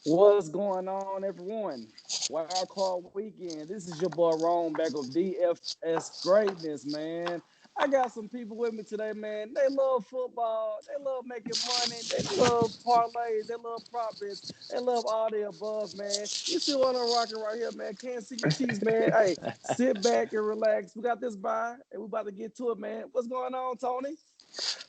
What's going on, everyone? Wild Card Weekend. This is your boy Rome back with DFS Greatness, man. I got some people with me today, man. They love football. They love making money. They love parlays. They love prop bets. They love all the above, man. You see what I'm rocking right here, man. Kansas City Chiefs, man. Hey, sit back and relax. We got this bye, and we about to get to it, man. What's going on, Tony?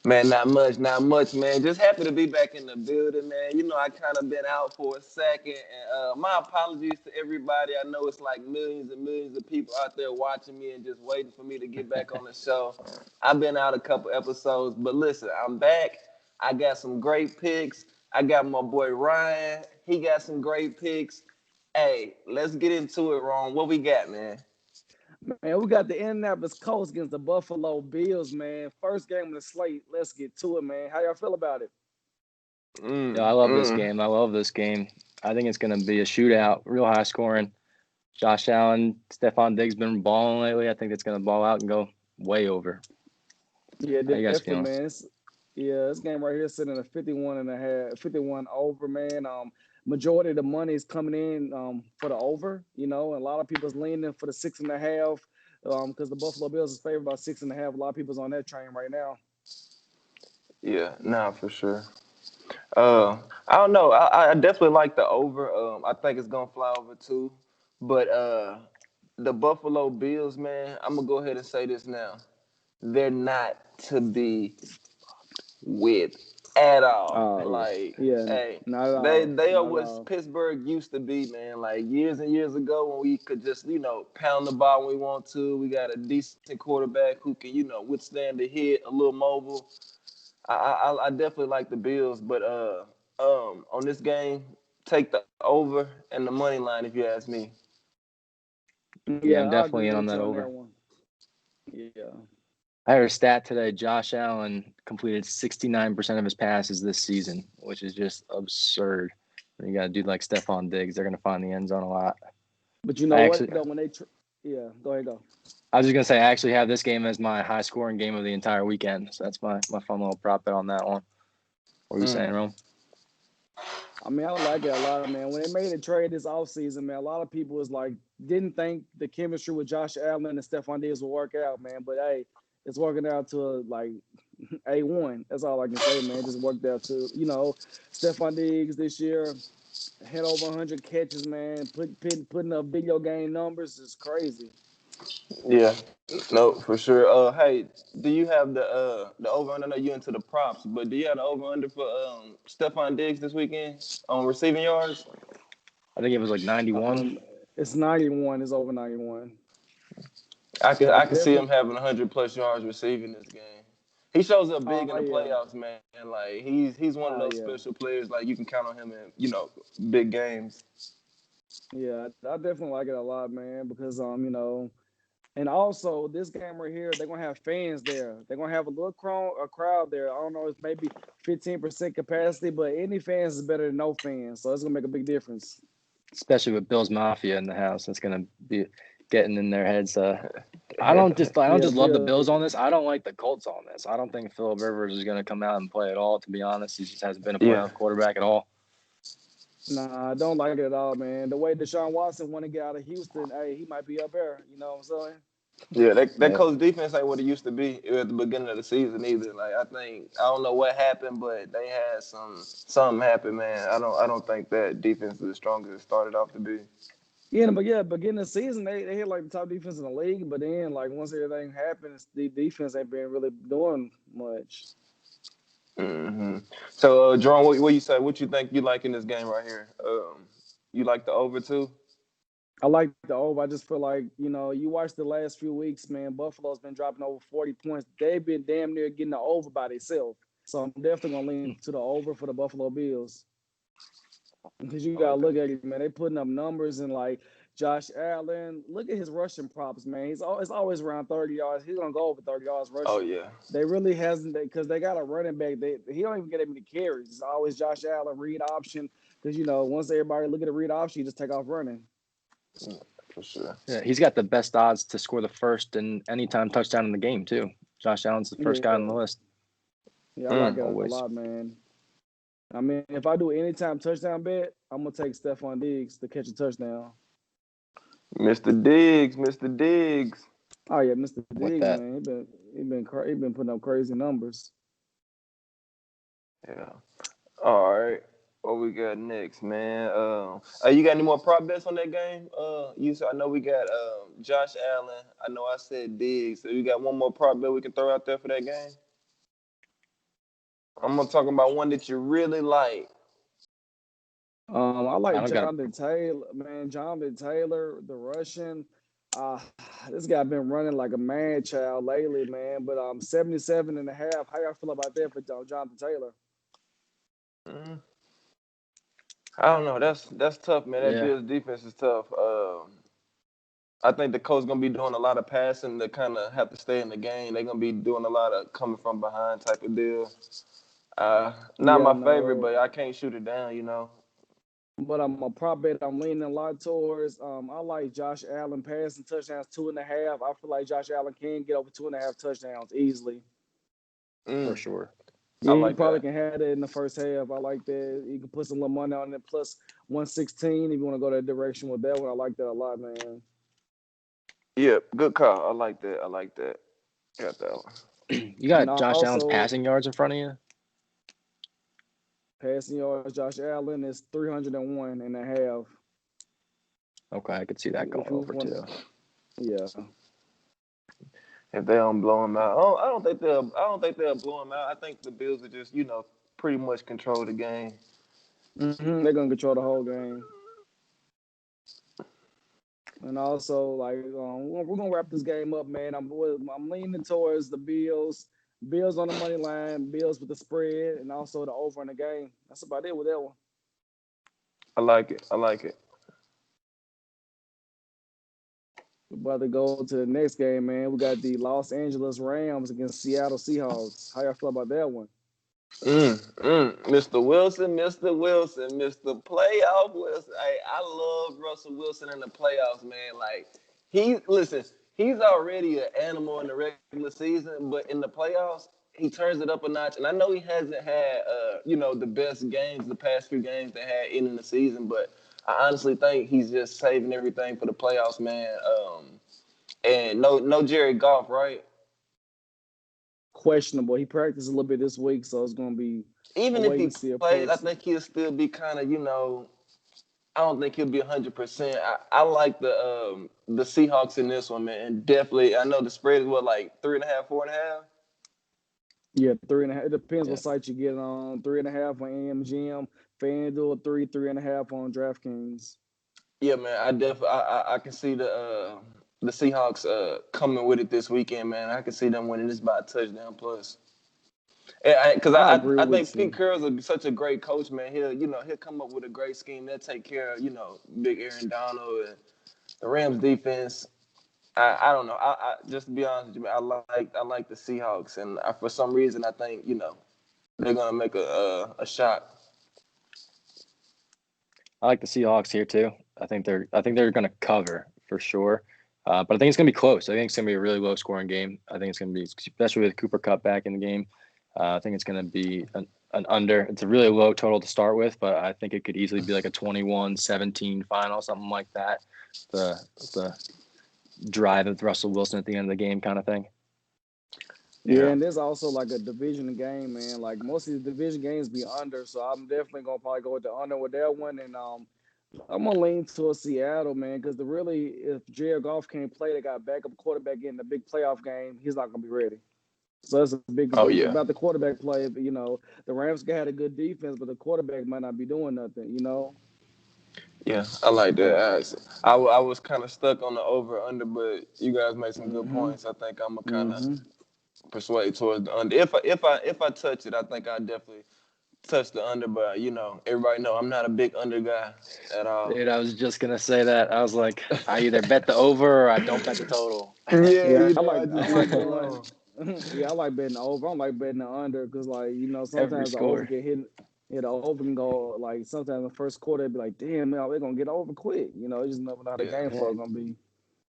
Man, not much, man. Just happy to be back in the building, man. You know, I kind of been out for a second, and my apologies to everybody. I know it's like millions and millions of people out there watching me and just waiting for me to get back on the show. I've been out a couple episodes, but listen, I'm back. I got some great picks. I got my boy Ryan. He got some great picks. Hey, let's get into it, Ron. What we got, man? Man, we got the Indianapolis Colts against the Buffalo Bills, man. First game of the slate. Let's get to it, man. How y'all feel about it? Yeah, I Mm, love this mm. game. I love this game. I think it's going to be a shootout, real high scoring. Josh Allen, Stephon Diggs been balling lately. I think it's going to ball out and go way over. Yeah, How you guys definitely, feeling? man. Yeah, this game right here sitting at 51 and a half, 51 over, man. Majority of the money is coming in for the over, and a lot of people's leaning for the 6.5 because the Buffalo Bills is favored by 6.5. A lot of people's on that train right now. Yeah, nah, for sure. I don't know. I definitely like the over. I think it's gonna fly over too. But the Buffalo Bills, man, I'm gonna go ahead and say this now. They're not to be with at all. Oh, yeah. Like, Yeah, hey, not at they all. they are Not at what all. Pittsburgh used to be, man. Like years and years ago when we could just, pound the ball when we want to. We got a decent quarterback who can, withstand the hit, a little mobile. I definitely like the Bills, but on this game, take the over and the money line if you ask me. Yeah, Yeah, I'm I definitely agree in on with that you on that over. one. Yeah. I heard a stat today. Josh Allen completed 69% of his passes this season, which is just absurd. When you got a dude like Stephon Diggs, they're going to find the end zone a lot. But you I know what, actually, though, yeah, go ahead, go. I was just gonna say I actually have this game as my high scoring game of the entire weekend. So that's my fun little prop bet on that one. What were you saying, Mm. Rome? I mean, I like it a lot, man. When they made a trade this offseason, man, a lot of people was like, didn't think the chemistry with Josh Allen and Stephon Diggs would work out, man. But hey, it's working out to like A1. That's all I can say, man. It just worked out to, Stephon Diggs this year had over 100 catches, man. Putting up video game numbers is crazy. Yeah, no, for sure. Hey, do you have the over under? I know you into the props, but do you have the over under for Stephon Diggs this weekend on receiving yards? I think it was like 91. Um, it's 91. It's over 91. I can see him Definitely. having 100 plus yards receiving this game. He shows up big in Oh the yeah. playoffs, man. Like he's one of those Oh special yeah. players. Like you can count on him in big games. Yeah, I definitely like it a lot, man, because and also this game right here, they're gonna have fans there. They're gonna have a crowd there. I don't know, it's maybe 15% capacity, but any fans is better than no fans, so it's gonna make a big difference. Especially with Bill's Mafia in the house. That's gonna be getting in their heads. I don't just Yeah, love the Bill. Bills on this. I don't like the Colts on this. I don't think Philip Rivers is gonna come out and play at all. To be honest, he just hasn't been a Yeah, playoff quarterback at all. Nah, I don't like it at all, man. The way Deshaun Watson want to get out of Houston, hey, he might be up there. You know what I'm saying? yeah. That Yeah, coach defense ain't what it used to be at the beginning of the season either. Like I don't know what happened, but they had something happen, man. I don't think that defense is as strong as it started off to be. Yeah, beginning of the season, they had like the top defense in the league, but then like once everything happens, the defense ain't been really doing much. hmm So, Jerome, what you say? What you think you like in this game right here? You like the over too? I like the over. I just feel like, you watch the last few weeks, man, Buffalo's been dropping over 40 points. They've been damn near getting the over by themselves. So I'm definitely gonna lean to the over for the Buffalo Bills. Because you gotta look at it, man. They putting up numbers and like Josh Allen. Look at his rushing props, man. It's always around 30 yards. He's gonna go over 30 yards Oh rushing. yeah. They really hasn't because they got a running back. He don't even get that many carries. It's always Josh Allen read option. Because once everybody look at the read option, you just take off running. For sure. yeah. He's got the best odds to score the first and anytime touchdown in the game too. Josh Allen's the first guy on Yeah, the list yeah, I like Mm. it a always. lot, man. I mean, if I do anytime touchdown bet, I'm gonna take Stephon Diggs to catch a touchdown. Mr. Diggs, Mr. Diggs. Oh yeah, Mr. with Diggs, that. man, he been putting up crazy numbers. Yeah. All right. What we got next, man? You got any more prop bets on that game? I know we got Josh Allen. I know I said Diggs. So you got one more prop bet we can throw out there for that game? I'm gonna talk about one that you really like. I I like don't got. Jonathan Taylor, man. Jonathan Taylor, the Russian. Uh, this guy been running like a mad child lately, man. But 77 and a half. How y'all feel about that for Jonathan Taylor? Mm, I don't know. That's tough, man. That Yeah, Bills defense is tough. I think the coach gonna be doing a lot of passing to kind of have to stay in the game. They're gonna be doing a lot of coming from behind type of deal. Not Yeah, my favorite, no. but I can't shoot it down. But I'm a prop bet I'm leaning a lot towards. I like Josh Allen passing touchdowns 2.5. I feel like Josh Allen can get over 2.5 touchdowns easily. for Mm, sure. I Yeah, he like probably that. can have it in the first half. I like that. You can put some little money on it, plus 116 if you want to go that direction with that one. I like that a lot, man. Yeah, good call. I like that. I like that. Got that one. You And got Josh Allen's also passing yards in front of you. passing yards, Josh Allen is 301.5. Okay, I could see that going If you over want, too. yeah. If they don't blow him out, oh, I don't think they'll. I don't think they'll blow him out. I think the Bills will just, pretty much control the game. They're gonna control the whole game. And also, like, we're gonna wrap this game up, man. I'm leaning towards the Bills. Bills on the money line, Bills with the spread, and also the over in the game. That's about it with that one. I like it. I like it. We're about to go to the next game, man. We got the Los Angeles Rams against Seattle Seahawks. How y'all feel about that one? Mr. Wilson, Mr. Wilson, Mr. Playoff Wilson. Hey, I love Russell Wilson in the playoffs, man. Like listen, he's already an animal in the regular season, but in the playoffs, he turns it up a notch. And I know he hasn't had, the best games, the past few games they had in the season, but I honestly think he's just saving everything for the playoffs, man. And no Jared Goff, right? Questionable. He practiced a little bit this week, so it's gonna be a Even if wait he and see plays, I approach. think he'll still be kind of, I don't think he'll be 100%. I like the Seahawks in this one, man. And definitely, I know the spread is what, like 3.5, 4.5. Yeah, 3.5. It depends what Yeah, site you get on. 3.5 on AMGM, FanDuel, 3.5 on DraftKings. Yeah, man. I can see the Seahawks coming with it this weekend, man. I can see them winning this by a touchdown plus. Because I I agree I with think Pete you. Carroll's such a great coach, man. He'll come up with a great scheme. They'll take care of big Aaron Donald and the Rams defense. I don't know. I just to be honest with you, man, I like the Seahawks, and for some reason I think they're gonna make a shot. I like the Seahawks here too. I think they're going to cover for sure. But I think it's going to be close. I think it's going to be a really low scoring game. I think it's going to be, especially with Cooper Cup back in the game. I think it's going to be an under. It's a really low total to start with, but I think it could easily be like a 21-17 final, something like that. The drive of Russell Wilson at the end of the game kind of thing. Yeah, Yeah. and there's also like a division game, man. Like most of the division games be under, so I'm definitely gonna probably go with the under with that one. And I'm gonna lean towards Seattle, man, because if Jared Goff can't play, they got backup quarterback in the big playoff game. He's not gonna be ready. So that's a big. Oh It's yeah. about the quarterback play. But, the Rams had a good defense, but the quarterback might not be doing nothing. Yeah, I like that. I was kind of stuck on the over under, but you guys made some good Mm-hmm. points. I think I'm gonna kind of Mm-hmm. persuade towards the under. If I touch it, I think I definitely touch the under. But everybody know I'm not a big under guy at all. Dude, I was just gonna say that. I was like, I either bet the over or I don't bet the total. Yeah, Yeah, I I just like leave it doing. alone. Yeah, I like betting the over. I don't like betting the under because, like, Every sometimes the over score. get hit. Yeah, the over can go like sometimes the first quarter it'd be like, damn, man, they're gonna get over quick. You just never know how the Yeah. game Yeah. flow gonna be.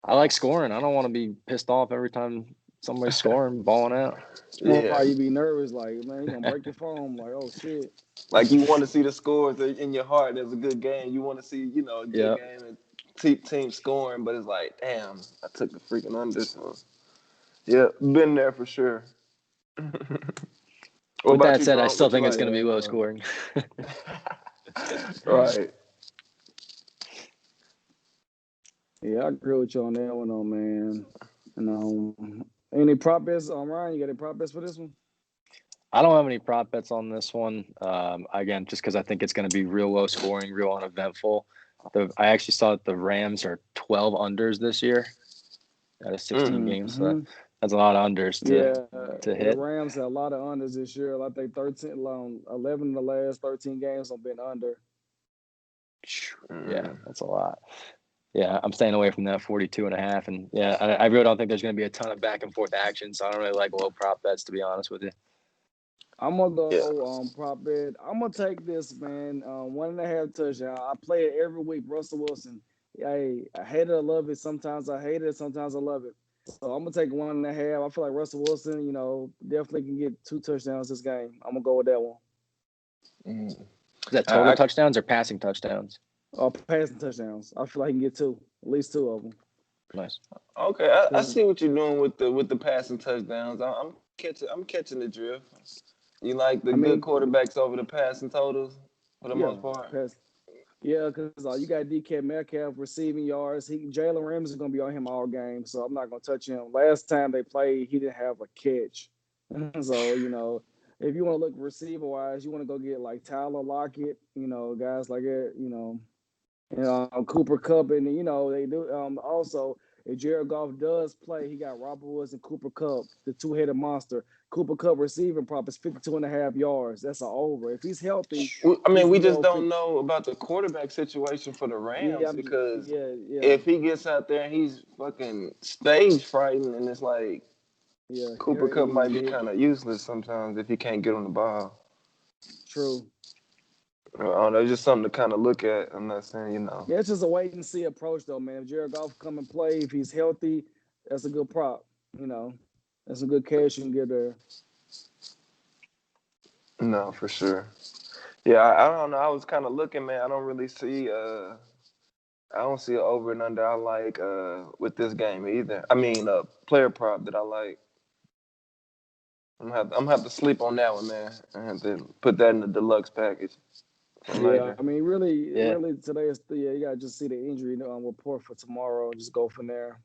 I like scoring. I don't want to be pissed off every time somebody scoring, balling out. Yeah, Right, you be nervous, like, man, he gonna break your phone. Like, oh shit. like you want to see the scores in your heart. There's a good game. You want to see, a good Yeah. game and team scoring, but it's like, damn, I took the freaking under. So, yeah, been there for sure. What With about that you, said, I Gronk? still What you think it's like? going to be low scoring. Right. Yeah, I agree with you on that one, though, man. Any prop bets? Ryan, you got any prop bets for this one? I don't have any prop bets on this one. Again, just because I think it's going to be real low scoring, real uneventful. I actually saw that the Rams are 12 unders this year out of 16 games. So that's a lot of unders to The hit. Rams had a lot of unders this year. I think 11 of the last 13 games have been under. Yeah, that's a lot. Yeah, I'm staying away from that 42.5. And yeah, I really don't think there's going to be a ton of back and forth action. So I don't really like low prop bets, to be honest with you. I'm gonna go prop bet. I'm gonna take this, man. 1.5 touchdown. I play it every week. Russell Wilson. Hey, I hate it, I love it. Sometimes I hate it, sometimes I love it. So I'm gonna take 1.5. I feel like Russell Wilson, definitely can get 2 touchdowns this game. I'm gonna go with that one. Is that total touchdowns or passing touchdowns? Passing touchdowns. I feel like he can get 2, at least 2 of them. Nice. Okay, I see what you're doing with the passing touchdowns. I'm catching the drift. You like the good quarterbacks over the passing totals for the most part? Yeah, because you got DK Metcalf receiving yards. Jalen Ramsey is going to be on him all game, so I'm not going to touch him. Last time they played, he didn't have a catch. So, if you want to look receiver-wise, you want to go get like Tyler Lockett, guys like that, Cooper Kupp, and, they do also – if Jared Goff does play, he got Robert Woods and Cooper Kupp, the two-headed monster. Cooper Kupp receiving prop is 52.5 yards. That's an over. If he's healthy, we just don't know about the quarterback situation for the Rams because if he gets out there and he's fucking stage frightened, and it's like Cooper Kupp might be kind of useless sometimes if he can't get on the ball. True. I don't know, just something to kind of look at. I'm not saying, Yeah, it's just a wait and see approach, though, man. If Jared Goff come and play, if he's healthy, that's a good prop. That's a good cash you can get there. No, for sure. Yeah, I don't know. I was kind of looking, man. I don't really see. I don't see an over and under I like with this game either. I mean, player prop that I like. I'm gonna have to sleep on that one, man. I have to put that in the deluxe package. Yeah, I mean, really, today is you gotta just see the injury report for tomorrow and just go from there.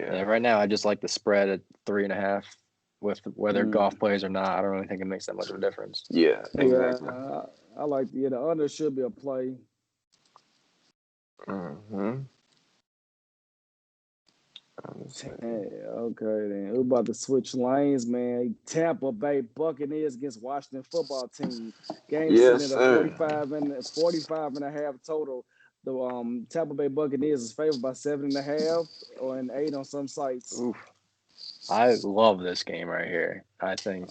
Yeah, right now I just like the spread at 3.5 with whether Goff plays or not. I don't really think it makes that much of a difference. Yeah, exactly. Yeah, I like the under should be a play. Okay, then we're about to switch lanes, man. Tampa Bay Buccaneers against Washington Football Team. Game sitting at a 45 and a half total. The Tampa Bay Buccaneers is favored by 7.5 or an 8 on some sites. Oof. I love this game right here. I think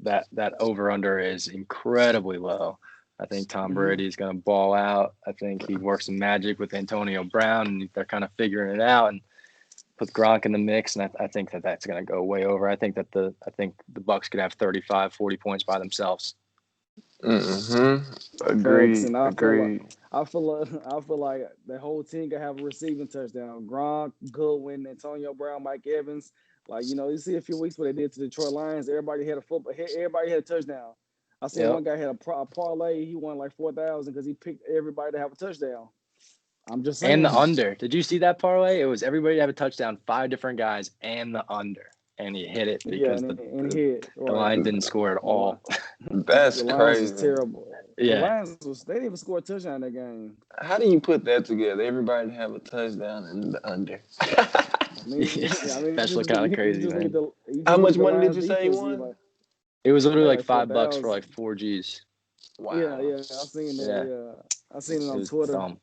that over-under is incredibly low. I think Tom Brady is going to ball out. I think he works some magic with Antonio Brown, and they're kind of figuring it out. And put Gronk in the mix, and I think that's going to go way over. I think the Bucs could have 35, 40 points by themselves. Agreed. I feel like the whole team could have a receiving touchdown. Gronk, Goodwin, Antonio Brown, Mike Evans. Like, you see a few weeks what they did to the Detroit Lions. Everybody had a touchdown. I seen one guy had a parlay. He won like 4,000 because he picked everybody to have a touchdown. I'm just saying. And the under. Did you see that parlay? It was everybody to have a touchdown, 5 different guys, and the under. And he hit it because the Lions didn't score at all. That's the crazy. Was terrible. Yeah. The Lions they didn't even score a touchdown in that game. How do you put that together? Everybody to have a touchdown and the under. Especially kind of crazy, man. How much money did you say you won? It was literally like $5 for like 4 Gs. Wow. Yeah, I seen that. Yeah. I seen it on Twitter. Dumb.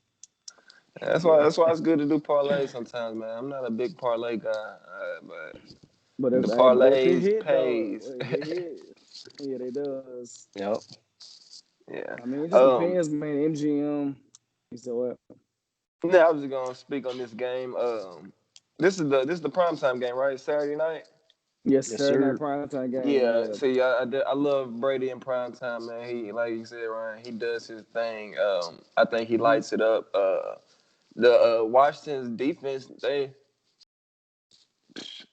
That's why it's good to do parlays sometimes, man. I'm not a big parlay guy, but the parlays pays. Yeah, they does. Yep. Yeah. I mean, it just depends, man. MGM. You said what? Yeah, I was just gonna speak on this game. This is the primetime game, right? Saturday night. Yes, Yes, Saturday night sir. primetime game. Yeah, Yeah, see, I love Brady in prime time, man. He, like you said, Ryan, he does his thing. I think he Mhm. lights it up. The Washington's defense,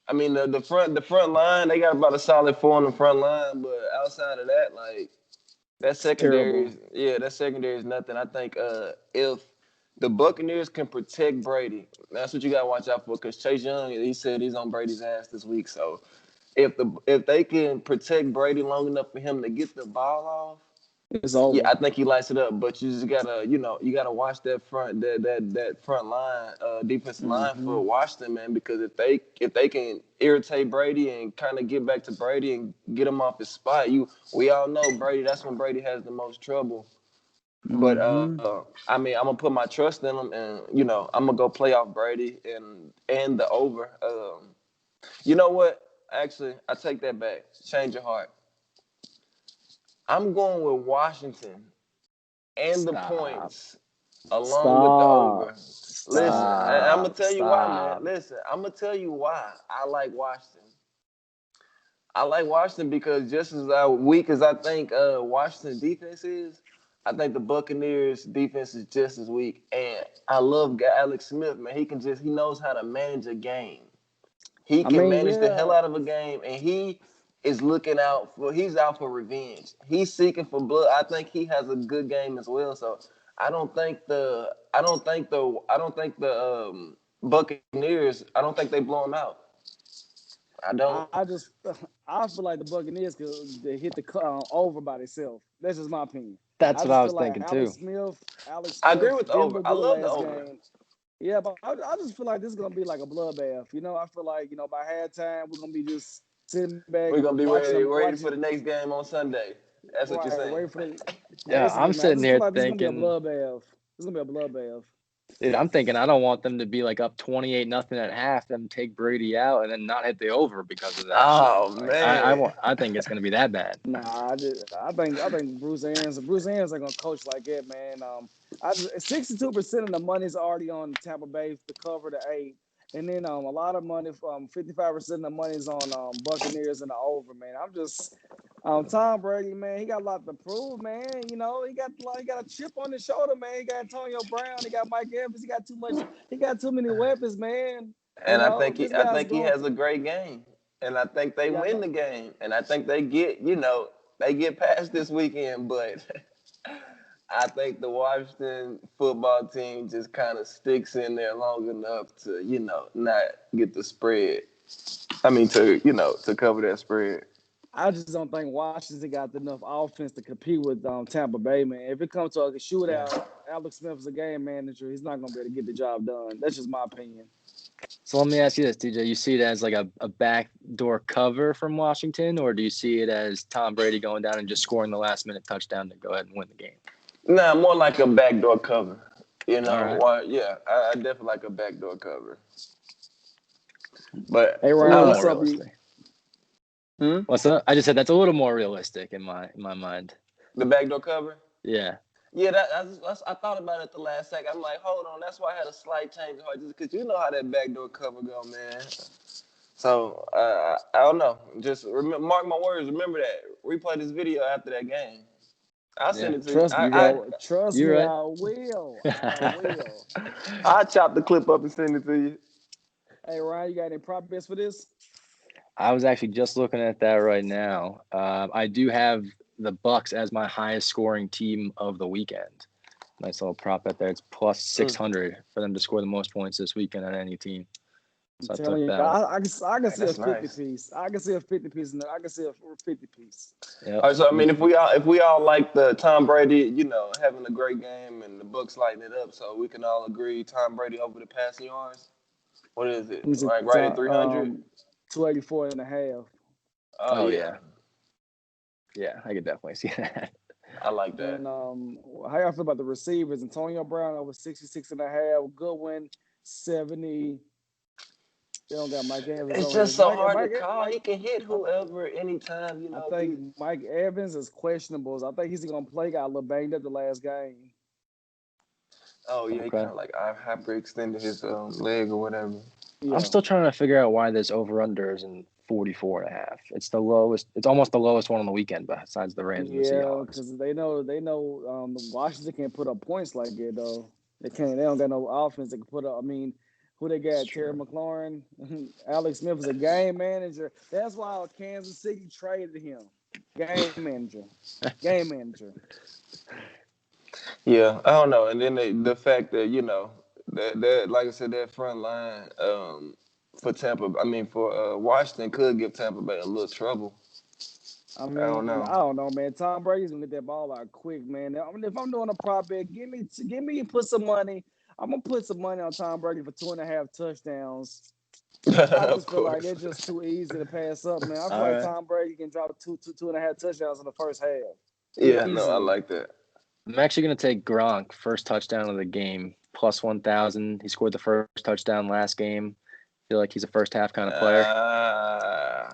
I mean, the front line, they got about a solid four on the front line, but outside of that, like it's terrible. that secondary is nothing. I think if the Buccaneers can protect Brady, that's what you got to watch out for. Because Chase Young, he said he's on Brady's ass this week, so if they can protect Brady long enough for him to get the ball off, It's yeah, over. I think he lights it up. But you just gotta, you gotta watch that front line, defensive line Hmm. for Washington, man. Because if they can irritate Brady and kind of get back to Brady and get him off his spot, we all know Brady. That's when Brady has the most trouble. But Hmm. I mean, I'm gonna put my trust in him, and I'm gonna go play off Brady and the over. You know what? Actually, I take that back. Change your heart. I'm going with Washington and the Stop. points along with the Stop. over. Listen, I'm gonna Stop. tell you why, man. Stop. Listen, I'm gonna tell you why I like Washington. I like Washington because just as weak as I think Washington defense is, I think the Buccaneers defense is just as weak. And I love Alex Smith, man. He knows how to manage a game. He I can mean, manage the hell yeah. out of a game, and he's out for revenge. He's seeking for blood. I think he has a good game as well. So Buccaneers. I don't think they blow him out. I don't. I just I feel like the Buccaneers could they hit the over by themselves. That's just my opinion. That's I what I just was feel like thinking too. Alex I agree Smith with the didn't over. look I good love the last over. game. Yeah, but I just feel like this is gonna be like a bloodbath. I feel like by halftime we're gonna be just sitting back We're gonna be watching them ready for watching the next game on Sunday. That's what you're right, saying. waiting for the Yeah, I'm basically, man. I sitting just feel there like this is gonna be a thinking, bloodbath. This is gonna be a bloodbath. dude, I'm thinking I don't want them to be like up 28-0 at half, then take Brady out and then not hit the over because of that shit. Oh Like I man. want, I think it's gonna be that bad. Nah, I think Bruce Arians are gonna coach like that, man. I just 62% of the money is already on Tampa Bay to cover the 8, and then a lot of money from 55% of the money is on Buccaneers and the over, man. I'm just Tom Brady, man. He got a lot to prove, man. He got a chip on his shoulder, man. He got Antonio Brown, he got Mike Evans, he got too many weapons, man. And This I guy's think he going has for a great game. And I think they yeah, win the game. And I think they get past this weekend, but I think the Washington football team just kind of sticks in there long enough to, not get the spread. I mean to cover that spread. I just don't think Washington got enough offense to compete with Tampa Bay, man. If it comes to a shootout, Alex Smith is a game manager. He's not going to be able to get the job done. That's just my opinion. So let me ask you this, TJ. You see it as like a backdoor cover from Washington, or do you see it as Tom Brady going down and just scoring the last minute touchdown to go ahead and win the game? Nah, more like a backdoor cover. All right. Yeah, I definitely like a backdoor cover. But Hey, It's a Ryan, little I, more what's up? realistic. Hmm? What's up? I just said that's a little more realistic in my mind. the backdoor cover. Yeah. Yeah, I thought about it the last second. I'm like, hold on, that's why I had a slight change of heart, just because you know how that backdoor cover go, man. So I don't know. Just mark my words. Remember that. Replay this video after that game. I'll Yeah. send it to you. Trust me, You're right. trust You're me, right. I will. I will. I'll chop the clip up and send it to you. Hey, Ryan, you got any prop bets for this? I was actually just looking at that right now. I do have the Bucks as my highest scoring team of the weekend. Nice little prop bet there. It's plus 600 for them to score the most points this weekend on any team. I'm So I telling took you, that one. I can Hey, see a that's 50 nice. piece. I can see a 50 piece. I can see a 50 piece. Yep. All right, so I mean, if we all like the Tom Brady, having a great game and the Bucks lighting it up, so we can all agree Tom Brady over the passing yards. What is it? He's Like right at 300? 284 and a half. Oh Oh yeah, yeah. Yeah, I could definitely see that. I like that. And how y'all feel about the receivers? Antonio Brown over 66 and a half. Goodwin 70. They don't got Mike Evans It's on here. just so hard to call. Mike. He can hit I, whoever anytime. I think Mike Evans is questionable. I think he's gonna play. Got a little banged up the last game. Oh yeah, he Okay. kind of like hyperextended his leg or whatever. I'm Yeah. still trying to figure out why this over/under is in 44.5. It's the lowest. It's almost the lowest one on the weekend, besides the Rams and the Yeah, Seahawks. because they know Washington can't put up points like it though. They can't. They don't got no offense that can put up. I mean, who they It's got? Terry true. McLaurin, Alex Smith is a game manager. That's why Kansas City traded him. Game manager, game manager. Yeah, I don't know. And then the fact that that like I said, that front line for Tampa, I mean for Washington could give Tampa Bay a little trouble. I I don't mean, know. I don't know, man. Tom Brady's gonna get that ball out quick, man. I mean, if I'm doing a prop bet, give me, put some money. I'm gonna put some money on Tom Brady for 2.5 touchdowns. I Of just feel like course. it's just too easy to pass up, man. I feel All like right. Tom Brady can drop 2.5 touchdowns in the first half, Yeah, no, I easily. like that. I'm actually going to take Gronk first touchdown of the game plus 1,000. He scored the first touchdown last game. Feel like he's a first half kind of player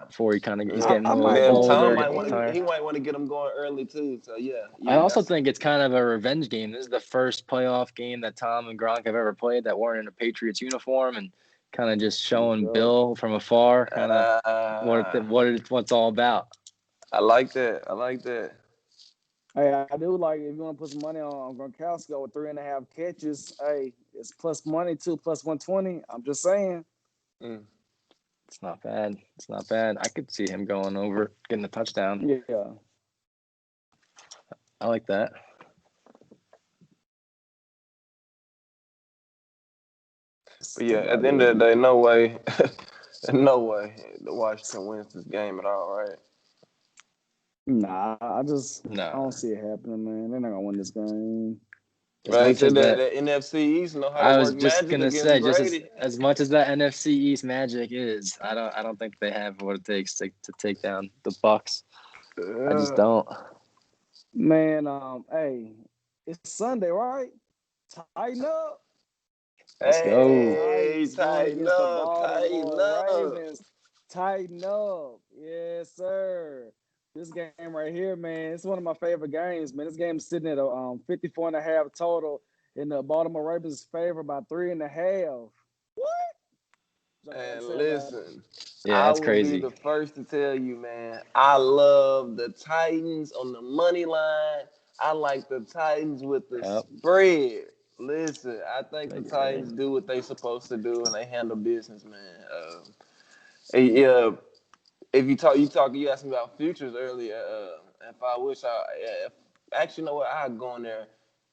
before he's Yeah. getting I a little might Then go with older, Tom that. might getting want to. tired. He might want to get him going early too. So yeah, I also that's think it's kind of a revenge game. This is the first playoff game that Tom and Gronk have ever played that weren't in a Patriots uniform, and kind of just showing Yup. Bill from afar, kind of uh, what's all about. I like that. I like that. Hey, I do like if you want to put some money on Gronkowski with 3.5 catches. Hey, it's plus money too, plus 120. I'm just saying. Mm. It's not bad. It's not bad. I could see him going over, getting a touchdown. Yeah. I like that. But That's yeah, at about the end it, of the day, man. no way, no way, the Washington wins this game at all, right? Nah, I don't No, see it happening, man. They're not gonna win this game. as Right? He much said as that that, the NFC East know how to I was work just magic gonna against say, just as Brady. as much as that NFC East magic is, I don't think they have what it takes to take down the Bucks. I just Uh, don't. Man, hey, it's Sunday, right? Tighten up. Let's go. hey, Titans going tighten against the up, tighten Baltimore up. Ravens. Tighten up. Yes, sir. This game right here, man, it's one of my favorite games, man. This game's sitting at a 54 and a half total in the Baltimore Ravens' favor by 3.5. What? Y'all got to And say about it. listen, Yeah, I that's will be crazy. the first to tell you, man. I love the Titans on the money line. I like the Titans with the Yep. spread. Listen, I think the Hey. Titans do what they supposed to do and they handle business, man. Yeah, if you asked me about futures earlier. If I wish I, if, actually, you know what? I'd go in there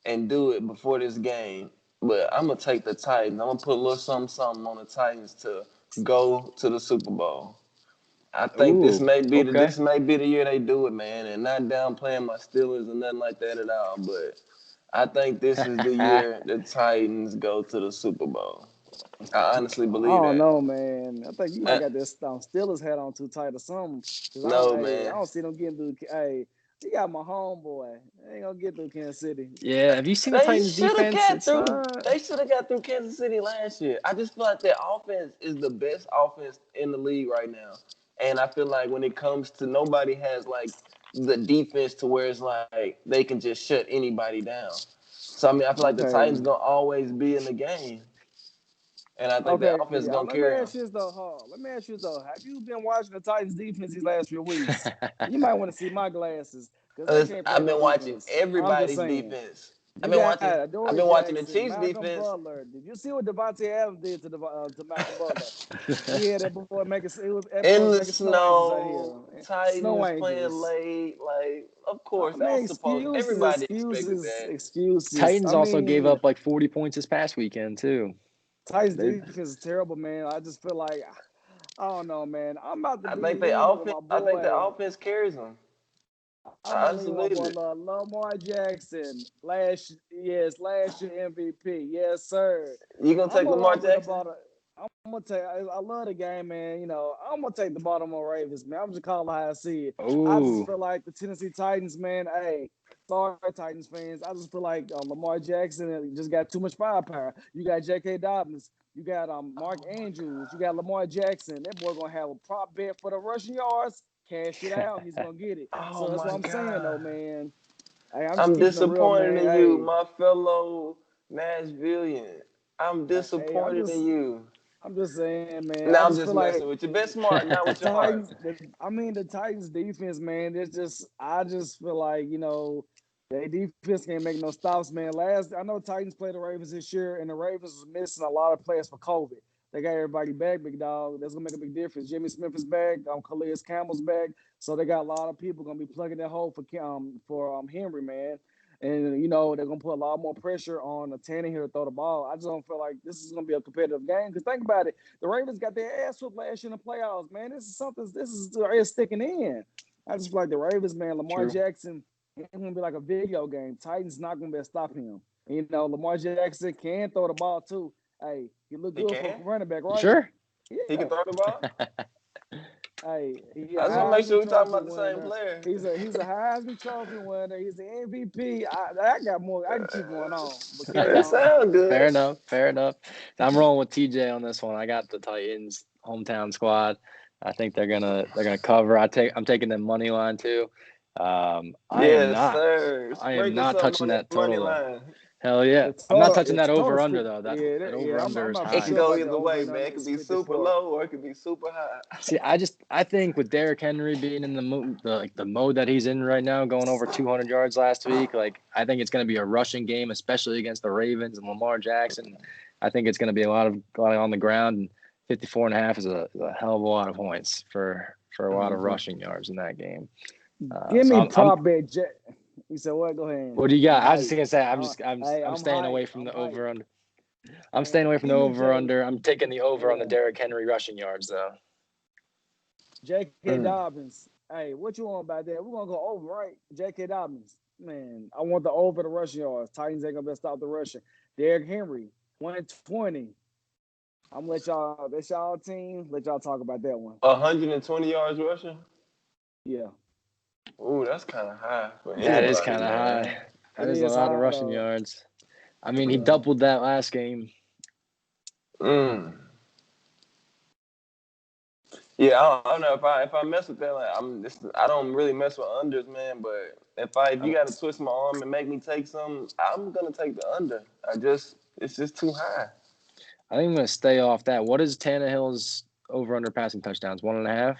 and do it before this game. But I'm gonna take the Titans. I'm gonna put a little something on the Titans to go to the Super Bowl. I think Ooh. Okay. this may be the year they do it, man. And not downplaying my Steelers or nothing like that at all. But I think this is the year the Titans go to the Super Bowl. I honestly I believe don't that. know, man. I think you might Uh, got this Steelers hat on too tight or something. Cause no, I man. don't see them getting through. Hey, you got my homeboy. They ain't gonna get through Kansas City. Yeah. Have you seen the They Titans should have defense? got It's through. not. They should have got through Kansas City last year. I just feel like their offense is the best offense in the league right now, and I feel like when it comes to nobody has like the defense to where it's like they can just shut anybody down. So I mean, I feel like the Titans Okay. gonna always be in the game, and I think their Okay. offense is gonna Let me carry them. ask you this though. Let me ask you this though. Have you been watching the Titans defense these last few weeks? You might want to see my glasses because they can't play I've no been watching defense. I'm just everybody's saying. defense. You got I've Adoree been watching the Jackson, Chiefs Malcolm defense. Butler. Did you see what Devontae Adams did to Malcolm Butler? He had that boy making that boy In was the making snow angels out snow, here. Snow Titans playing angels. late. Like, of I course, that mean, was supposed. excuses, Everybody expected excuses, that. excuses. I Titans also gave mean, up like 40 points this past weekend too. Titans They defense is terrible, man. I just feel like I don't know, man. I'm about to I be think the lenient with offense. my I think the boy. offense carries them. I'm I gonna honestly lean with my believe boy it. Lamar Jackson. Last year MVP. Yes, sir. You gonna I'm take gonna Lamar rock with the Jackson? bottom. I'm gonna take. I love the game, man. You know, I'm gonna take the Baltimore Ravens, man. I'm just calling how I see it. I just Ooh. feel like the Tennessee Titans, man. Hey, sorry, Titans fans. I just feel like Lamar Jackson just got too much firepower. You got J.K. Dobbins. You got Mark Oh my Andrews. You god. got Lamar Jackson. That boy gonna have a prop bet for the rushing yards. Cash it out. He's gonna get it. Oh So that's what my I'm saying, though, god. man. Hey, I'm just I'm keeping it real, disappointed man. in you, Hey, my fellow Nashville. I'm Hey, disappointed in you. I'm just saying, man. Now I I'm just just feel like messing with you. Bet smart, not the with your heart. Titans. The Titans defense, man. It's just, I just feel like their defense can't make no stops, man. I know Titans played the Ravens this year, and the Ravens was missing a lot of players for COVID. They got everybody back, big dog. That's gonna make a big difference. Jimmy Smith is back. Calais Campbell's back, so they got a lot of people gonna be plugging that hole for Henry, man. And they're gonna put a lot more pressure on the Tannehill to throw the ball. I just don't feel like this is gonna be a competitive game. Because think about it, the Ravens got their ass whooped last year in the playoffs, man. This is sticking in. I just feel like the Ravens, man, Lamar True. Jackson, it's gonna be like a video game. Titans not gonna be able to stop him. Lamar Jackson can throw the ball too. Hey, he look He good for a can. running back, right? Sure. He Yeah. can throw the ball. Hey, he a I just want to make sure Heisman we're talking Trophy about the same winner. player. He's a Heisman Trophy winner. He's an MVP. I got more. I can keep going on, but carry That on. sounds good. Fair enough. Fair enough. I'm rolling with TJ on this one. I got the Titans hometown squad. I think they're gonna cover. I'm taking them money line too. I am Yes, not. sir. I am Sprinkle not something touching on that that money total though. line. Hell yeah. The I'm not total, touching that over under though. That yeah, over under I'm is not for It high. could sure go about the either over way, and man. under It could is be super 54. low or it could be super high. See, I think with Derrick Henry being in the mode that he's in right now, going over 200 yards last week, like I think it's going to be a rushing game, especially against the Ravens and Lamar Jackson. I think it's going to be a lot on the ground, and 54.5 is a hell of a lot of points for a lot of rushing yards in that game. Give So me I'm prop bet. You said what? Go ahead. what do you got? I'm I was just hyped. gonna say I'm I'm staying away hyped. from I'm the hyped. over under. I'm Man, staying away from the give me over under. I'm taking the over on the yeah. Derrick Henry rushing yards though. J.K. Dobbins. Hey, what you want about that? We're gonna go over, right? J.K. Dobbins. Man, I want the over the rushing yards. Titans ain't gonna be able to stop the rushing. Derrick Henry, 120. I'm gonna let y'all. That's y'all team. Let y'all talk about that one. 120 yards rushing? Yeah. Ooh, that's kind of high for That is anybody, kind of man. high. It That is a is lot of high rushing though. yards. I mean, he Yeah. doubled that last game. Yeah, I don't know if I mess with that. Like, I don't really mess with unders, man. But if you got to twist my arm and make me take some, I'm gonna take the under. It's just too high. I think I'm going to stay off that. What is Tannehill's over under passing touchdowns? 1.5?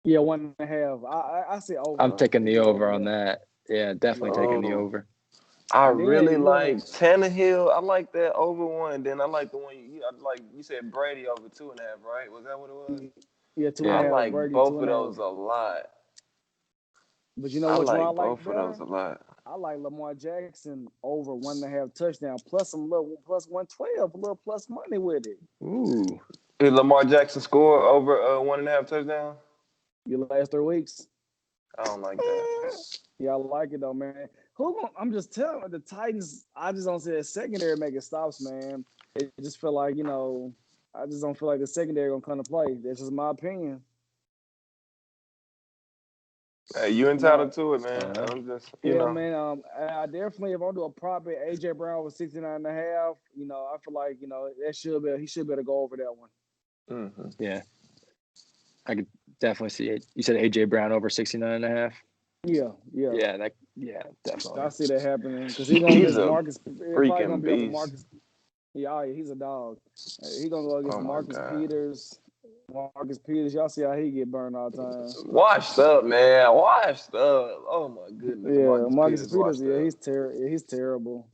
Yeah, 1.5. I say over. I'm taking the over on Yeah. that. Yeah, definitely taking the over. I And then really like Tannehill. I like that over one. Then I like the one you said Brady over 2.5, right? Was that what it was? Yeah, two I and a half. like Brady, both two of and a those half. a lot. But you know I which one I like like both of better? those a lot. I like Lamar Jackson over 1.5 touchdown plus some little plus 112, a little plus money with it. Ooh. Did Lamar Jackson score over 1.5 touchdowns? Your last 3 weeks. I don't like that. Yeah, I like it though, man. I'm just telling you, the Titans. I just don't see that secondary making stops, man. It just feel like I just don't feel like the secondary gonna come to play. That's just my opinion. Hey, you entitled to it, man. I'm just, Yeah, man. I definitely, if I do a prop at AJ Brown with 69.5, I feel like he should be able to go over that one. Mm-hmm. Yeah. I could definitely see it. You said AJ Brown over 69.5? Yeah. Yeah, definitely. I see that happening because he's gonna He's get a Marcus. Probably freaking gonna be over beast. Marcus. Yeah, he's a dog. He's gonna go against Oh my Marcus God. Peters. Marcus Peters, y'all see how he get burned all the time. Washed up, man. Washed up. Oh my goodness. Yeah, Marcus Peters. Washed Yeah, up. he's terrible.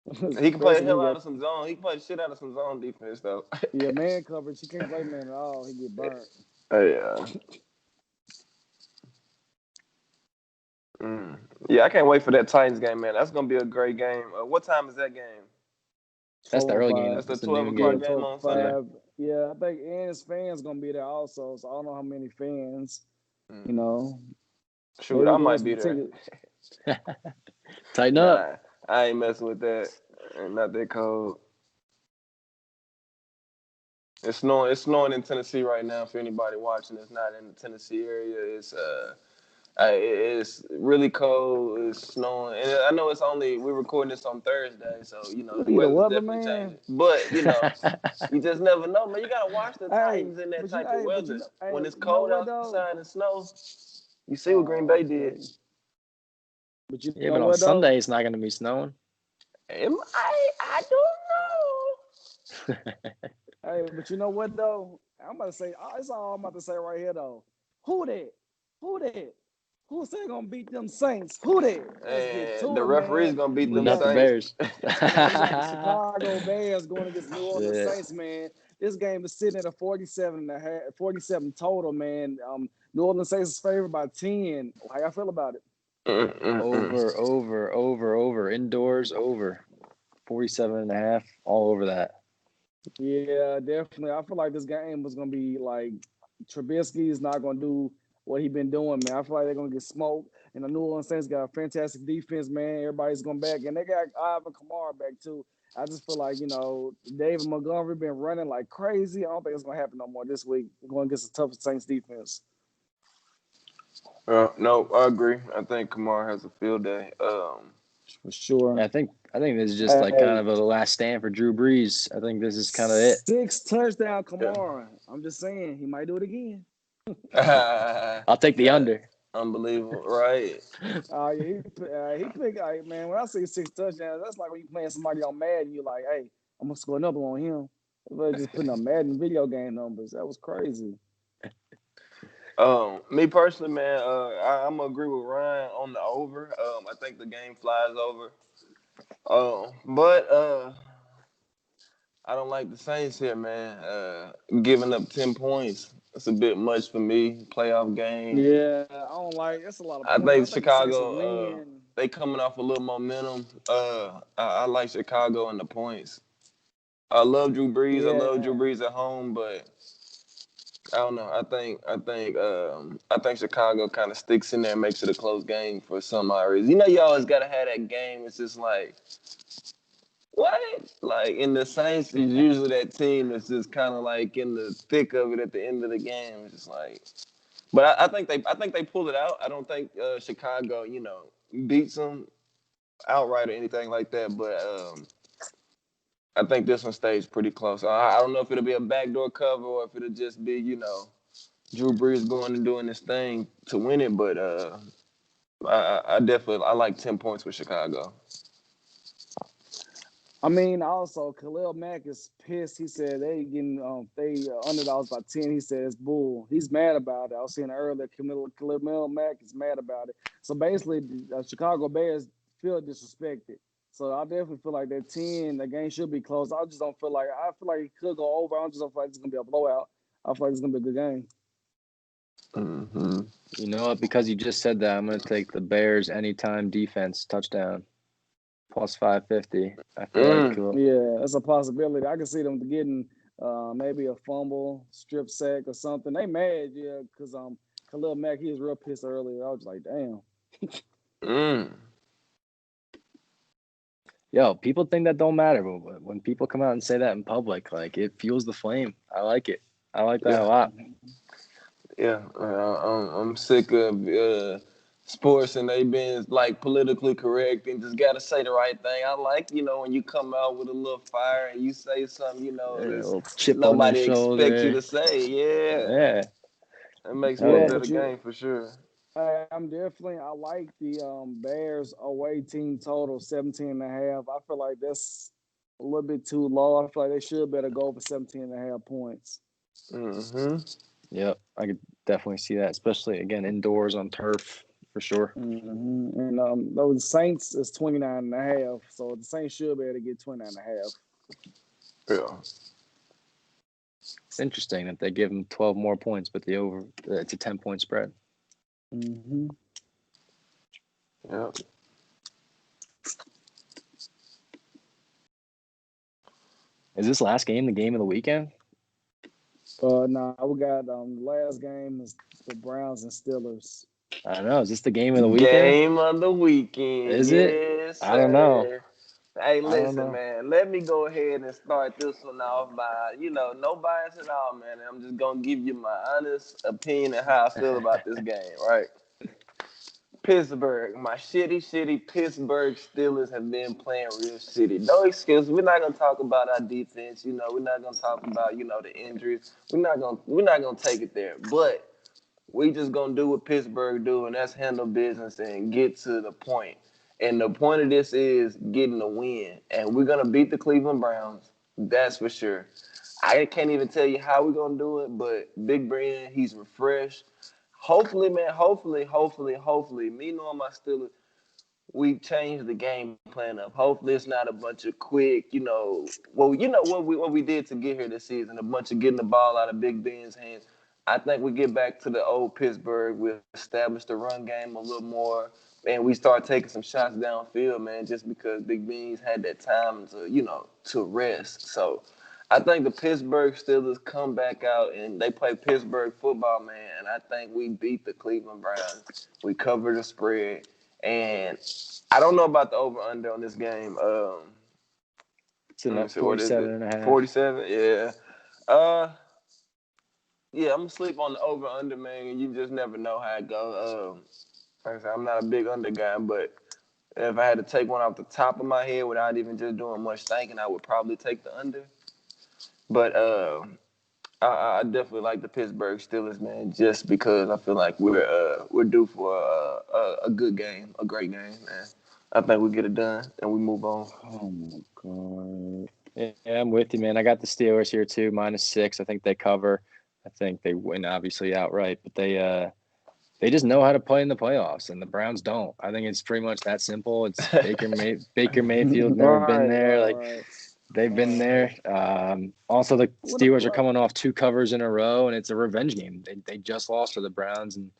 He can play the Especially hell when out of some zone. He can play the shit out of some zone defense, though. yeah, man coverage. He can't play man at all. He get burnt. Yeah. Yeah, I can't wait for that Titans game, man. That's gonna be a great game. What time is that game? That's the early game. That's the That's the 12 noon o'clock game. game on Sunday. Yeah, I think Ann's fans gonna be there also. So I don't know how many fans. Shoot, I might be there. Tighten up. I ain't messing with that. Not that cold. It's snowing in Tennessee right now. For anybody watching that's not in the Tennessee area, it's really cold. It's snowing, and I know we're recording this on Thursday, so the weather's definitely changing. But you just never know, man. You gotta watch the Titans in that type of weather. When it's cold outside and snow, you see what Green Bay did. But you yeah, know but on what though? Sunday it's not going to be snowing. I don't know. Hey, but you know what though? I'm about to say it's all I'm about to say right here though. Who that? Who that? Who say gonna beat them Saints? Who that? Let's get And to the it, referee's man. gonna beat We them Not got the Saints. Bears. man, we got the Chicago Bears going against New Orleans Yeah. Saints, man. This game is sitting at a 47 and a half, 47 total, man. New Orleans Saints is favored by 10. How y'all feel about it? Mm-mm-mm. Over. Indoors, over. 47 and a half, all over that. Yeah, definitely. I feel like this game was gonna be like Trubisky is not gonna do what he been doing, man. I feel like they're gonna get smoked. And the New Orleans Saints got a fantastic defense, man. Everybody's going back, and they got Ivan Kamara back too. I just feel like David Montgomery been running like crazy. I don't think it's gonna happen no more this week. We're going against the toughest Saints defense. No, I agree. I think Kamara has a field day. For sure. Yeah, I think this is just like kind Hey, of a last stand for Drew Brees. I think this is kind of it. 6 touchdown Yeah. Kamara. I'm just saying he might do it again. I'll take the That under. unbelievable, right? He picked. Man, when I say 6 touchdowns, that's like when you playing somebody on Madden. You like, hey, I'm gonna score another one on him. But just putting up Madden video game numbers. That was crazy. Me personally, man, I'm gonna agree with Ryan on the over. I think the game flies over. But I don't like the Saints here, man. Giving up 10 points. That's a bit much for me. Playoff game. Yeah, I don't like. That's a lot of I points. I think think the Saints will Chicago, win. they coming off a little momentum. I like Chicago and the points. I love Drew Brees. I love Drew Yeah, Brees at home, but I don't know. I think Chicago kind of sticks in there and makes it a close game for some odd reason. You always gotta have that game. It's just like what? Like in the Saints is usually that team that's just kind of like in the thick of it at the end of the game. It's just like, but I think they pull it out. I don't think Chicago, beats them outright or anything like that. But I think this one stays pretty close. I don't know if it'll be a backdoor cover or if it'll just be, Drew Brees going and doing this thing to win it. But I definitely I like 10 points with Chicago. I mean, also Khalil Mack is pissed. He said they underdogs by 10. He said it's bull. He's mad about it. I was saying earlier, Khalil Mack is mad about it. So basically, the Chicago Bears feel disrespected. So I definitely feel like that 10, the game should be close. I feel like it could go over. I just don't feel like it's gonna be a blowout. I feel like it's gonna be a good game. Mm-hmm. You know what? Because you just said that, I'm going to take the Bears anytime defense touchdown plus 550. I feel like Yeah, that's a possibility. I can see them getting maybe a fumble, strip sack, or something. They mad, yeah, because Khalil Mack, he was real pissed earlier. I was like, damn. Mm. people think that don't matter, but when people come out and say that in public, like it fuels the flame. I like it. I like that a Yeah. lot. Yeah, I'm sick of sports and they being like politically correct and just gotta say the right thing. I like, when you come out with a little fire and you say something, Yeah, a this little chip on their nobody expects you shoulder. to say. Yeah, Yeah. it makes for Oh a Yeah, yeah. better but game for sure. I like the Bears away team total 17 and a half. I feel like that's a little bit too low. I feel like they should better go for 17 and a half points. Mm-hmm. Yep. I could definitely see that, especially again indoors on turf for sure. And those Saints is 29 and a half. So the Saints should be able to get 29 and a half. Yeah. It's interesting that they give them 12 more points, but the over it's a 10-point spread. Mm-hmm. Yeah. Is this last game the game of the weekend? No, we got the last game is the Browns and Steelers. I don't know. Is this the game of the weekend? Game of the weekend. Is it? Yes, I don't know. sir. Hey, I don't listen, know. man. Let me go ahead and start this one off by, no bias at all, man. I'm just gonna give you my honest opinion of how I feel about this game, right? Pittsburgh, my shitty Pittsburgh Steelers have been playing real shitty. No excuse. We're not gonna talk about our defense. We're not gonna talk about the injuries. We're not gonna take it there. But we just gonna do what Pittsburgh do, and that's handle business and get to the point. And the point of this is getting a win. And we're gonna beat the Cleveland Browns. That's for sure. I can't even tell you how we're gonna do it, but Big Brand, he's refreshed. Hopefully, man, hopefully, me knowing my Steelers, we changed the game plan up. Hopefully, it's not a bunch of quick, what we did to get here this season, a bunch of getting the ball out of Big Ben's hands. I think we get back to the old Pittsburgh. We establish the run game a little more, and we start taking some shots downfield, man, just because Big Ben's had that time to rest. So I think the Pittsburgh Steelers come back out and they play Pittsburgh football, man, and I think we beat the Cleveland Browns. We cover the spread. And I don't know about the over-under on this game. It's in Let me that see, what is 47 it? and a half. 47? Yeah. Uh, yeah, I'm going to sleep on the over-under, man, and you just never know how it goes. Like I said, I'm not a big under guy, but if I had to take one off the top of my head without even just doing much thinking, I would probably take the under. But I definitely like the Pittsburgh Steelers, man, just because I feel like we're due for a good game, a great game, man. I think we get it done and we move on. Oh my god. Yeah, I'm with you, man. I got the Steelers here too, -6. I think they cover. I think they win obviously outright, but they just know how to play in the playoffs, and the Browns don't. I think it's pretty much that simple. It's Baker Mayfield never been there. Right. They've been there. Also, the Steelers are What- coming off 2 covers in a row, and it's a revenge game. They just lost to the Browns, and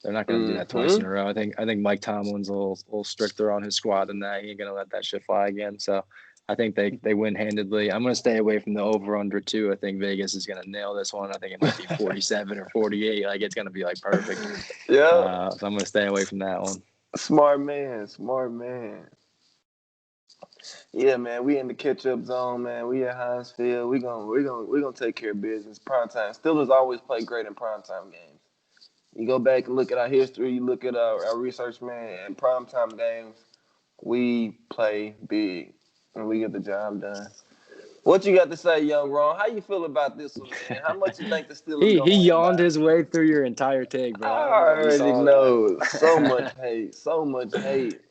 they're not going to do that twice in a row. I think Mike Tomlin's a little stricter on his squad than that. He ain't going to let that shit fly again. So I think they win handedly. I'm going to stay away from the over-under, too. I think Vegas is going to nail this one. I think it might be 47 or 48. Like, it's going to be, like, perfect. Yeah. So I'm going to stay away from that one. Smart man. Yeah, man, we in the catch-up zone, man. We at Heinz Field. We gonna take care of business. Prime time. Steelers always play great in prime time games. You go back and look at our history. You look at our research, man. In prime time games, we play big and we get the job done. What you got to say, young Ron? How you feel about this one, man? How much you think the Steelers He gonna win yawned by? his way through your entire take, bro. I I don't know if you already saw know. that. So much hate.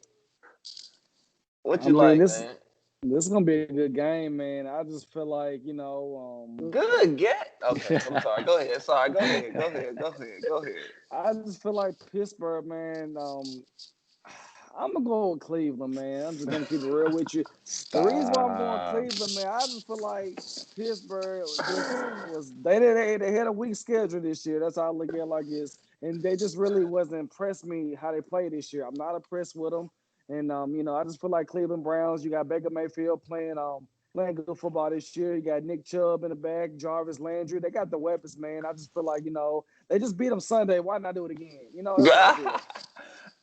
What I you mean, like, this man? this is gonna be a good game, man. I just feel like Good get. Okay, I'm sorry. Go ahead. Sorry. Go ahead. I just feel like Pittsburgh, man. I'm gonna go with Cleveland, man. I'm just gonna keep it real with you. The reason why I'm going Stop. Cleveland, man, I just feel like Pittsburgh just was they had a weak schedule this year. That's how I look at it like this, and they just really wasn't impressed me how they played this year. I'm not impressed with them, and I just feel like Cleveland Browns. You got Baker Mayfield playing good football this year. You got Nick Chubb in the back, Jarvis Landry. They got the weapons, man. I just feel like they just beat them Sunday. Why not do it again? That's how I feel.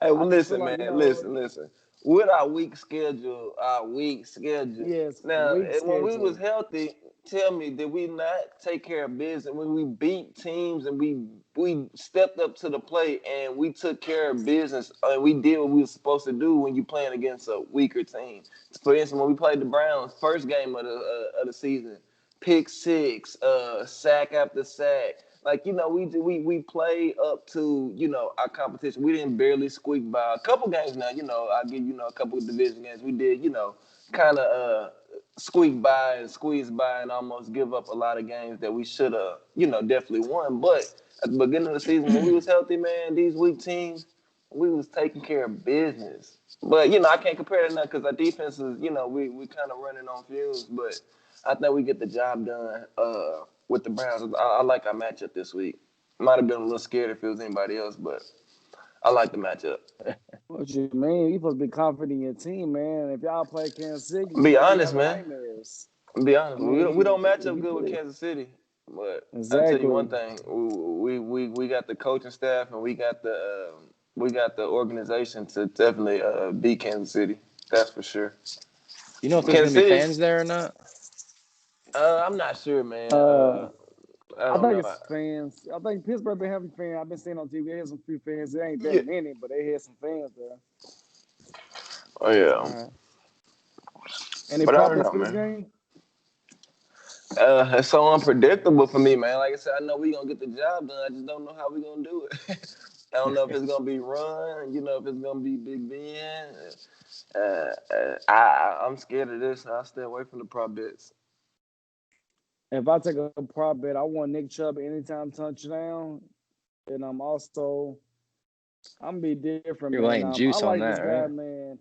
Hey, well, I just feel listen, like man. Listen. With our weak schedule. yes, Now, weak when we was schedule. healthy, tell me, did we not take care of business when we beat teams and we stepped up to the plate and we took care of business and we did what we were supposed to do when you playing against a weaker team? For instance, when we played the Browns, first game of the season, pick six, sack after sack. Like, we play up to, our competition. We didn't barely squeak by. A couple games now, I'll give a couple of division games. We did, kind of squeak by and squeeze by and almost give up a lot of games that we should have, definitely won. But at the beginning of the season, when we was healthy, man, these weak teams, we was taking care of business. But, I can't compare that now because our defense is, we kind of running on fumes. But I think we get the job done with the Browns. I like our matchup this week. Might have been a little scared if it was anybody else, but I like the matchup. What you mean? You supposed to be confident in your team, man. If y'all play Kansas City, you're Be gonna be honest, having man. nightmares. Be I honest. mean, We don't match if up you good with play Kansas City, but I'll tell you one exactly. thing: we got the coaching staff and we got the organization to definitely beat Kansas City. That's for sure. You know if there's Kansas going to be City. fans there or not? I'm not sure, man. I I don't think know. it's fans. I think Pittsburgh been having fans. I've been seeing on TV. They had some few fans. It ain't that Yeah. many, but they had some fans there. Oh yeah. All right. Any But I prop don't bets know, for this man. game? It's so unpredictable for me, man. Like I said, I know we gonna get the job done. I just don't know how we gonna do it. I don't know if it's gonna be run. If it's gonna be Big Ben. I'm scared of this. I'll stay away from the prop bets. If I take a prop bet, I want Nick Chubb anytime touchdown, and I'm gonna be different, You're man. laying I juice on like this that, guy, right? man.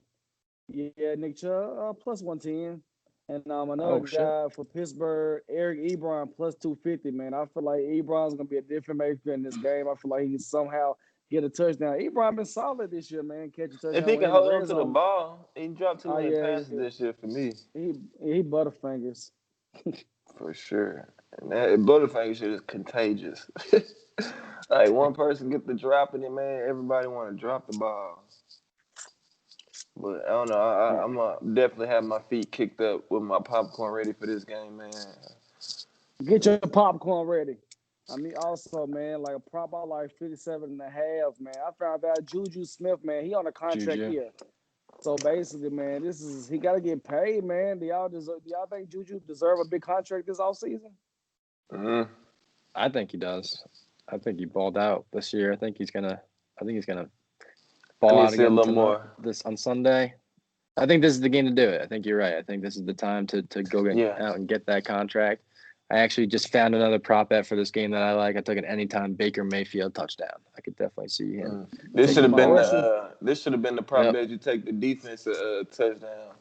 Yeah, Nick Chubb plus 110, and another Oh shit. guy for Pittsburgh, Eric Ebron plus 250. Man, I feel like Ebron's gonna be a different maker in this game. I feel like he can somehow get a touchdown. Ebron been solid this year, man. Catch a If touchdown he when can he in the hold on red to the zone. ball, he dropped too Oh many yeah, passes this year for me. he butterfingers. For sure. And that Butterfinger shit is contagious. Like one person get the drop in it, man. Everybody want to drop the ball. But I don't know. I'm gonna definitely have my feet kicked up with my popcorn ready for this game, man. Get your popcorn ready. Also, man, like a prop I like 57 and a half, man. I found out Juju Smith, man, he on a contract Juju. here. So basically, man, he got to get paid, man. Do y'all think Juju deserve a big contract this offseason? Mm-hmm. I think he does. I think he balled out this year. I think he's gonna I ball need to out see a again little tonight. more. This on Sunday. I think this is the game to do it. I think you're right. I think this is the time to go Yeah. out and get that contract. I actually just found another prop bet for this game that I like. I took an anytime Baker Mayfield touchdown. I could definitely see him This should taking have the been ball. the prop Yep. bet you take the defense touchdown.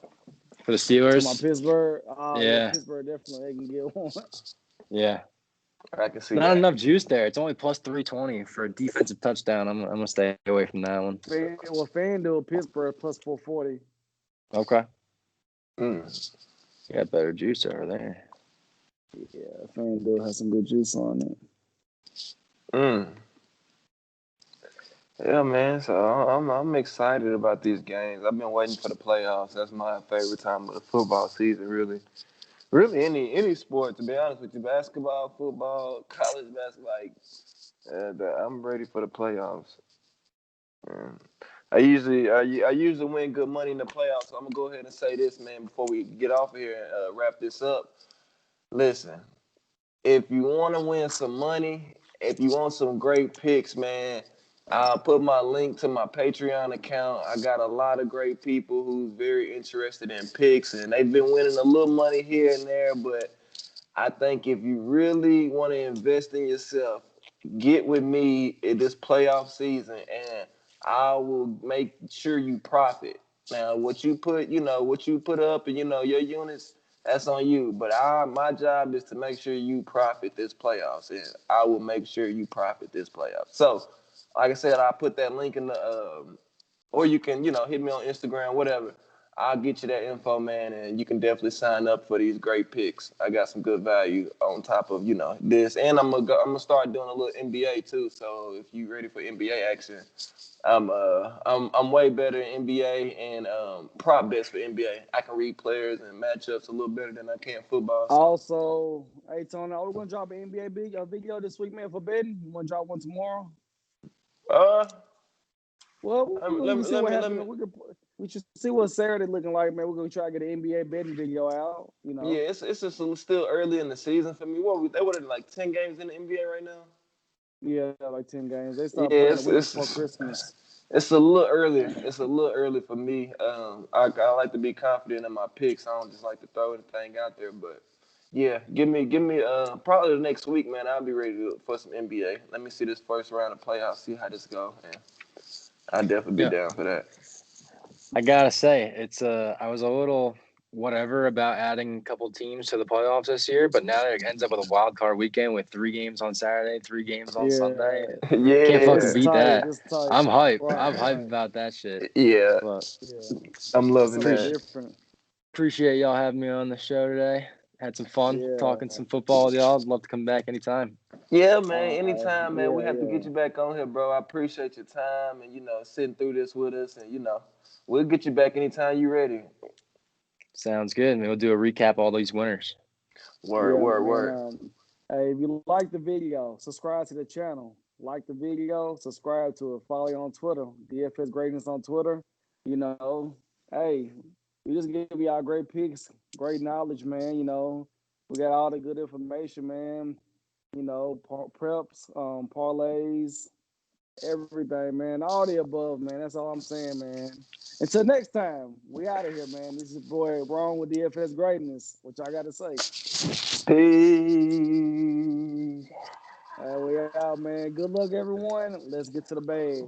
For the To my Steelers. Pittsburgh. Oh yeah, Yeah. Pittsburgh definitely they can get one. Yeah. I can see Not that. enough juice there. It's only plus 320 for a defensive touchdown. I'm gonna stay away from that one. FanDuel Pittsburgh plus 440. Okay. Mm. You got better juice over there. Yeah, FanDuel has some good juice on it. Mm. Yeah, man. So I'm excited about these games. I've been waiting for the playoffs. That's my favorite time of the football season, really. Really, any sport, to be honest with you, basketball, football, college basketball, like, I'm ready for the playoffs. Mm. I usually win good money in the playoffs. So I'm gonna go ahead and say this, man, before we get off of here and wrap this up. Listen, if you want to win some money, if you want some great picks, man, I'll put my link to my Patreon account. I got a lot of great people who's very interested in picks, and they've been winning a little money here and there, but I think if you really want to invest in yourself, get with me in this playoff season, and I will make sure you profit. Now, what you put up, and your units, that's on you. But my job is to make sure you profit this playoffs, and I will make sure you profit this playoffs. So, like I said, I put that link in or you can, hit me on Instagram, whatever. I'll get you that info, man, and you can definitely sign up for these great picks. I got some good value on top of, this, and I'm gonna start doing a little NBA too. So if you ready for NBA action, I'm way better in NBA and prop bets for NBA. I can read players and matchups a little better than I can football. So Also, hey Tony, are we gonna drop an NBA video this week, man, for betting? You wanna drop one tomorrow? uh, Well, we let can me see let what me let happens. me. We should see what Saturday looking like, man. We're gonna try to get an NBA betting video out. Yeah, it's just still early in the season for me. They were like 10 games in the NBA right now. Yeah, like 10 games. They Yeah, start playing the week before Christmas. it's a little earlier. It's a little early for me. I like to be confident in my picks. I don't just like to throw anything out there. But yeah, give me probably the next week, man. I'll be ready for some NBA. Let me see this first round of playoffs, see how this go, and I'll definitely be Yeah. down for that. I gotta say, it's I was a little whatever about adding a couple teams to the playoffs this year, but now it ends up with a wild card weekend with 3 games on Saturday, 3 games on Sunday. Yeah, Can't fucking Yeah, this beat tight. that. This tight. I'm hype. Right, I'm hype right. about that shit. yeah. But Yeah, I'm it's loving something that. different. appreciate y'all having me on the show today. Had some fun Yeah. talking some football with y'all. I'd love to come back anytime. Yeah, man. Anytime, man. We Yeah, have to get yeah. you back on here, bro. I appreciate your time and sitting through this with us, and we'll get you back anytime you ready. Sounds good. And we'll do a recap of all these winners. Word, Yeah, word, man. word. Hey, if you like the video, subscribe to the channel. Like the video, subscribe to it. Follow you on Twitter, DFS Greatness on Twitter. You know, hey, we just give you our great picks, great knowledge, man. We got all the good information, man. Preps, parlays, everything, man. All the above, man. That's all I'm saying, man. Until next time, we out of here, man. This is your boy Wrong with DFS Greatness. What y'all got to say? Peace. We out, man. Good luck, everyone. Let's get to the bag.